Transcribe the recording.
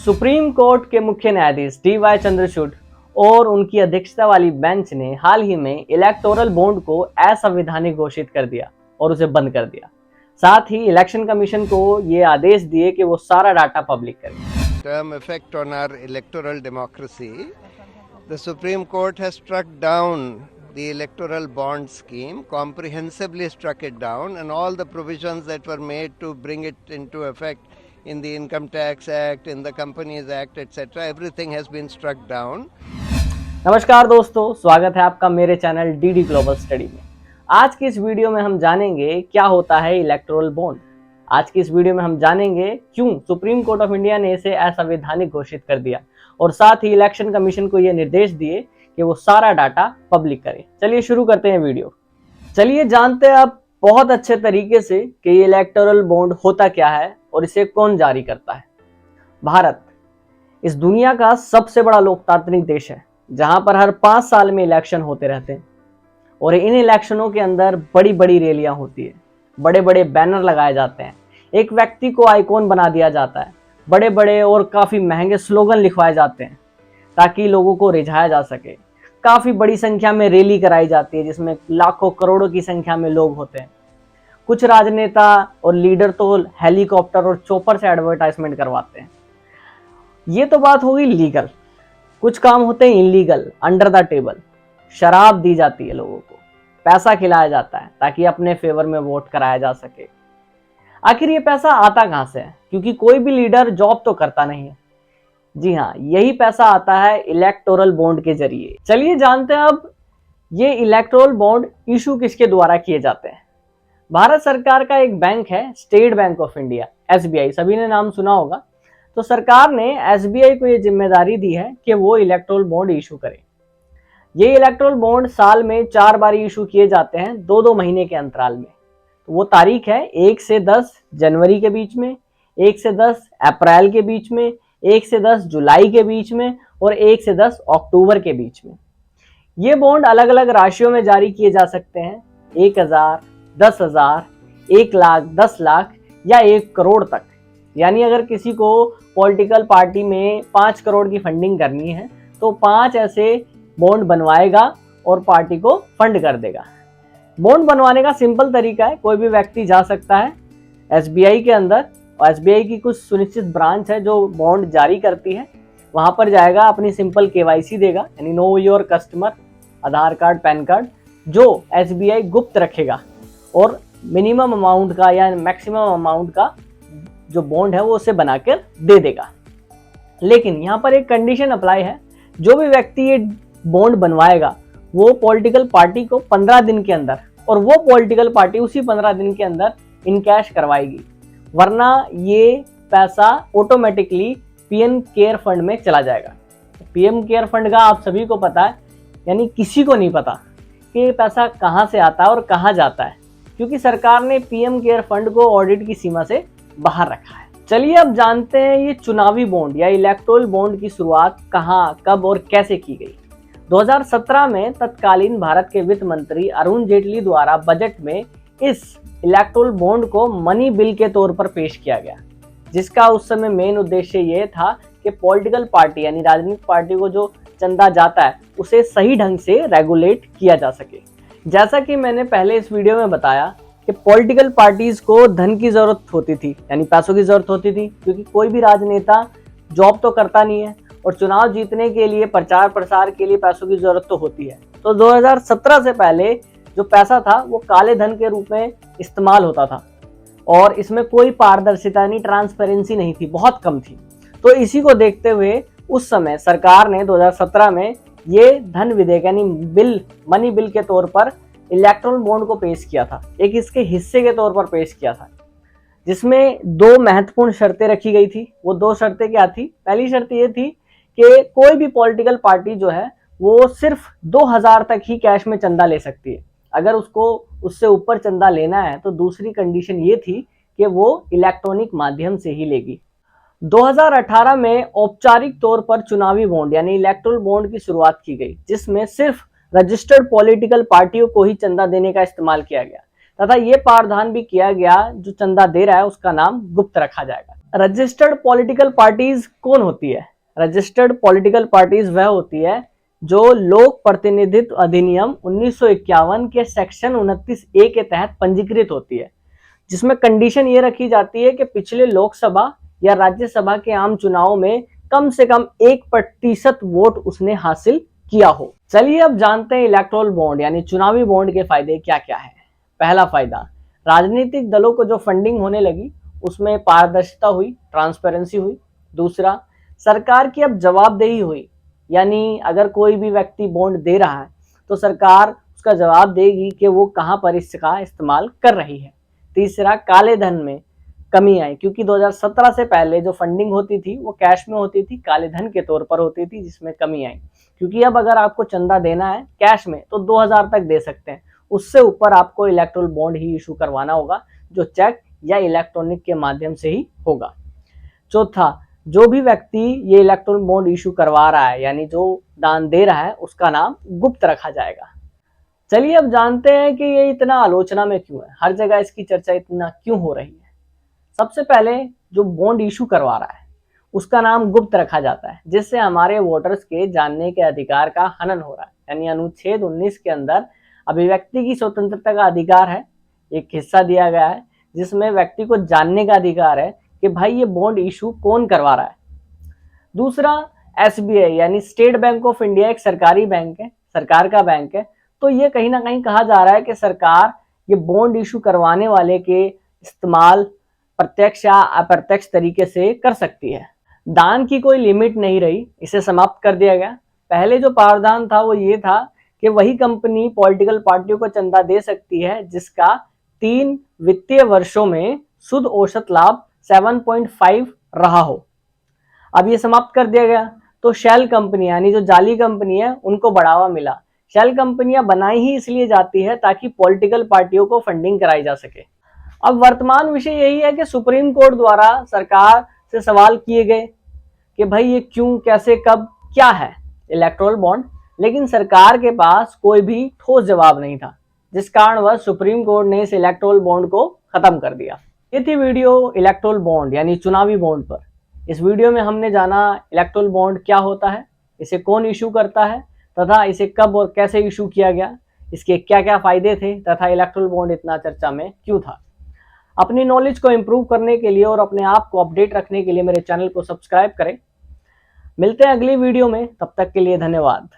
Supreme court के मुख्य न्यायाधीश डी.वाई. चंद्रचूड़ और उनकी अध्यक्षता वाली बेंच ने हाल ही में इलेक्टोरल बॉन्ड को असंवैधानिक घोषित कर दिया और उसे बंद कर दिया। साथ ही इलेक्शन कमीशन को ये आदेश दिए कि वो सारा डाटा पब्लिक करे। Term effect on our electoral democracy. The Supreme Court has struck down the electoral bond scheme, comprehensively struck it down, and all the provisions that were made to bring it into effect in the Income Tax Act, in the Companies Act, etc., everything has been struck down. नमस्कार दोस्तों, स्वागत है आपका मेरे channel DD global study में। आज की इस वीडियो में हम जानेंगे क्या होता है इलेक्टोरल बॉन्ड। आज की इस वीडियो में हम जानेंगे क्यों सुप्रीम कोर्ट ऑफ इंडिया ने इसे असंवैधानिक घोषित कर दिया और साथ ही इलेक्शन कमीशन को यह निर्देश दिए कि वो सारा डाटा पब्लिक करे। चलिए शुरू करते हैं वीडियो। चलिए जानते हैं अब बहुत अच्छे तरीके से कि ये इलेक्टोरल बॉन्ड होता क्या है और इसे कौन जारी करता है। भारत इस दुनिया का सबसे बड़ा लोकतांत्रिक देश है जहां पर हर 5 साल में इलेक्शन होते रहते हैं और इन इलेक्शनों के अंदर बड़ी बड़ी रैलियां होती है, बड़े बड़े बैनर लगाए जाते हैं, एक व्यक्ति को आइकॉन बना दिया जाता है, बड़े बड़े और काफ़ी महंगे स्लोगन लिखवाए जाते हैं ताकि लोगों को रिझाया जा सके। काफ़ी बड़ी संख्या में रैली कराई जाती है जिसमें लाखों करोड़ों की संख्या में लोग होते हैं। कुछ राजनेता और लीडर तो हेलीकॉप्टर और चॉपर से एडवर्टाइजमेंट करवाते हैं। ये तो बात होगी लीगल। कुछ काम होते हैं इलीगल, अंडर द टेबल। शराब दी जाती है लोगों को, पैसा खिलाया जाता है ताकि अपने फेवर में वोट कराया जा सके। आखिर ये पैसा आता कहां से है? क्योंकि कोई भी लीडर जॉब तो करता नहीं है। जी हाँ, यही पैसा आता है इलेक्टोरल बॉन्ड के जरिए। चलिए जानते हैं अब ये इलेक्टोरल बॉन्ड इशू किसके द्वारा किए जाते हैं। भारत सरकार का एक बैंक है state bank of India, SBI, सभी ने नाम सुना होगा। तो सरकार ने SBI को ये जिम्मेदारी दी है कि वो इलेक्टोरल बॉन्ड इशू करे। ये इलेक्टोरल बॉन्ड साल में 4 बार इशू किए जाते हैं, 2-2 महीने के अंतराल में। तो वो तारीख है 1 से 10 जनवरी के बीच में, 1 से 10 अप्रैल के बीच में, 1 से 10 जुलाई के बीच में और 1 से 10 अक्टूबर के बीच में। ये बॉन्ड अलग अलग राशियों में जारी किए जा सकते हैं, 1000, 10,000, 1 लाख, 10 लाख या 1 करोड़ तक। यानी अगर किसी को पॉलिटिकल पार्टी में 5 करोड़ की फंडिंग करनी है तो 5 ऐसे बॉन्ड बनवाएगा और पार्टी को फंड कर देगा। बॉन्ड बनवाने का सिंपल तरीका है, कोई भी व्यक्ति जा सकता है SBI के अंदर, और SBI की कुछ सुनिश्चित ब्रांच है जो बॉन्ड जारी करती है। वहां पर जाएगा, अपनी सिंपल KYC देगा, यानी know your customer, Aadhaar card, pan card, जो SBI गुप्त रखेगा और मिनिमम अमाउंट का या मैक्सिमम अमाउंट का जो बॉन्ड है वो उसे बनाकर दे देगा। लेकिन यहाँ पर एक कंडीशन अप्लाई है, जो भी व्यक्ति ये बॉन्ड बनवाएगा वो पॉलिटिकल पार्टी को 15 दिन के अंदर, और वो पॉलिटिकल पार्टी उसी 15 दिन के अंदर इन कैश करवाएगी, वरना ये पैसा ऑटोमेटिकली PM केयर फंड में चला जाएगा। PM केयर फंड का आप सभी को पता है, यानी किसी को नहीं पता कि ये पैसा कहाँ से आता है और कहाँ जाता है, क्योंकि सरकार ने PM केयर फंड को ऑडिट की सीमा से बाहर रखा है। चलिए अब जानते हैं ये चुनावी बॉन्ड या इलेक्टोरल बॉन्ड की शुरुआत कहां, कब और कैसे की गई। 2017 में तत्कालीन भारत के वित्त मंत्री अरुण जेटली द्वारा बजट में इस इलेक्टोरल बॉन्ड को मनी बिल के तौर पर पेश किया गया, जिसका उस समय मेन उद्देश्य यह था कि पॉलिटिकल पार्टी यानी राजनीतिक पार्टी को जो चंदा जाता है उसे सही ढंग से रेगुलेट किया जा सके। जैसा कि मैंने पहले इस वीडियो में बताया कि पॉलिटिकल पार्टीज को धन की जरूरत होती थी, यानी पैसों की जरूरत होती थी, क्योंकि कोई भी राजनेता जॉब तो करता नहीं है और चुनाव जीतने के लिए, प्रचार प्रसार के लिए पैसों की जरूरत तो होती है। तो 2017 से पहले जो पैसा था वो काले धन के रूप में इस्तेमाल होता था और इसमें कोई पारदर्शिता यानी ट्रांसपेरेंसी नहीं थी, बहुत कम थी। तो इसी को देखते हुए उस समय सरकार ने 2017 में ये धन विधेयक यानी बिल, मनी बिल के तौर पर इलेक्टोरल बॉन्ड को पेश किया था, एक इसके हिस्से के तौर पर पेश किया था, जिसमें 2 महत्वपूर्ण शर्तें रखी गई थी। वो 2 शर्तें क्या थी? पहली शर्त ये थी कि कोई भी पॉलिटिकल पार्टी जो है वो सिर्फ 2000 तक ही कैश में चंदा ले सकती है। अगर उसको उससे ऊपर चंदा लेना है तो दूसरी कंडीशन ये थी कि वो इलेक्ट्रॉनिक माध्यम से ही लेगी। 2018 में औपचारिक तौर पर चुनावी बॉन्ड यानी इलेक्टोरल बॉन्ड की शुरुआत की गई, जिसमें सिर्फ रजिस्टर्ड पॉलिटिकल पार्टियों को ही चंदा देने का इस्तेमाल किया गया तथा ये प्रावधान भी किया गया जो चंदा दे रहा है उसका नाम गुप्त रखा जाएगा। रजिस्टर्ड पॉलिटिकल पार्टीज कौन होती है? रजिस्टर्ड पॉलिटिकल पार्टीज वह होती है जो लोक प्रतिनिधित्व अधिनियम 1951 के सेक्शन 29A के तहत पंजीकृत होती है, जिसमें कंडीशन ये रखी जाती है कि पिछले लोकसभा या राज्यसभा के आम चुनाव में कम से कम 1% वोट उसने हासिल किया हो। चलिए अब जानते हैं इलेक्टोरल बॉन्ड यानी चुनावी बॉन्ड के फायदे क्या क्या है। पहला फायदा, राजनीतिक दलों को जो फंडिंग होने लगी उसमें पारदर्शिता हुई, ट्रांसपेरेंसी हुई। दूसरा, सरकार की अब जवाबदेही हुई, यानी अगर कोई भी व्यक्ति बॉन्ड दे रहा है तो सरकार उसका जवाब देगी कि वो कहां पर इसका इस्तेमाल कर रही है। तीसरा, काले धन में कमी आई, क्योंकि 2017 से पहले जो फंडिंग होती थी वो कैश में होती थी, काले धन के तौर पर होती थी, जिसमें कमी आई। क्योंकि अब अगर आपको चंदा देना है कैश में तो 2000 तक दे सकते हैं, उससे ऊपर आपको इलेक्टोरल बॉन्ड ही इशू करवाना होगा, जो चेक या इलेक्ट्रॉनिक के माध्यम से ही होगा। चौथा, जो भी व्यक्ति ये इलेक्टोरल बॉन्ड इशू करवा रहा है यानी जो दान दे रहा है उसका नाम गुप्त रखा जाएगा। चलिए अब जानते हैं कि ये इतना आलोचना में क्यों है, हर जगह इसकी चर्चा इतना क्यों हो रही है। सबसे पहले, जो बॉन्ड इशू करवा रहा है उसका नाम गुप्त रखा जाता है, जिससे हमारे वोटर्स के जानने के अधिकार का हनन हो रहा है। यानी अनुच्छेद 19 के अंदर अभिव्यक्ति की स्वतंत्रता का अधिकार है, एक हिस्सा दिया गया है जिसमें व्यक्ति को जानने का अधिकार है कि भाई ये बॉन्ड इशू कौन करवा रहा है। दूसरा, एसबीआई यानी स्टेट बैंक ऑफ इंडिया एक सरकारी बैंक है, सरकार का बैंक है, तो ये कहीं ना कहीं कहा जा रहा है कि सरकार ये बॉन्ड इशू करवाने वाले के इस्तेमाल प्रत्यक्ष या अप्रत्यक्ष तरीके से कर सकती है। दान की कोई लिमिट नहीं रही, इसे समाप्त कर दिया गया। पहले जो प्रावधान था वो ये था कि वही कंपनी पॉलिटिकल पार्टियों को चंदा दे सकती है जिसका 3 वित्तीय वर्षों में शुद्ध औसत लाभ 7.5 रहा हो। अब ये समाप्त कर दिया गया, तो शेल कंपनी यानी जो जाली कंपनी है उनको बढ़ावा मिला। शेल कंपनियां बनाई ही इसलिए जाती है ताकि पॉलिटिकल पार्टियों को फंडिंग कराई जा सके। अब वर्तमान विषय यही है कि सुप्रीम कोर्ट द्वारा सरकार से सवाल किए गए कि भाई ये क्यों, कैसे, कब, क्या है इलेक्टोरल बॉन्ड, लेकिन सरकार के पास कोई भी ठोस जवाब नहीं था, जिस कारण वह सुप्रीम कोर्ट ने इस इलेक्टोरल बॉन्ड को खत्म कर दिया। ये थी वीडियो इलेक्टोरल बॉन्ड यानी चुनावी बॉन्ड पर। इस वीडियो में हमने जाना इलेक्टोरल बॉन्ड क्या होता है, इसे कौन इशू करता है तथा इसे कब और कैसे इशू किया गया, इसके क्या क्या फायदे थे तथा इलेक्टोरल बॉन्ड इतना चर्चा में क्यों था। अपनी नॉलेज को इम्प्रूव करने के लिए और अपने आप को अपडेट रखने के लिए मेरे चैनल को सब्सक्राइब करें। मिलते हैं अगली वीडियो में, तब तक के लिए धन्यवाद।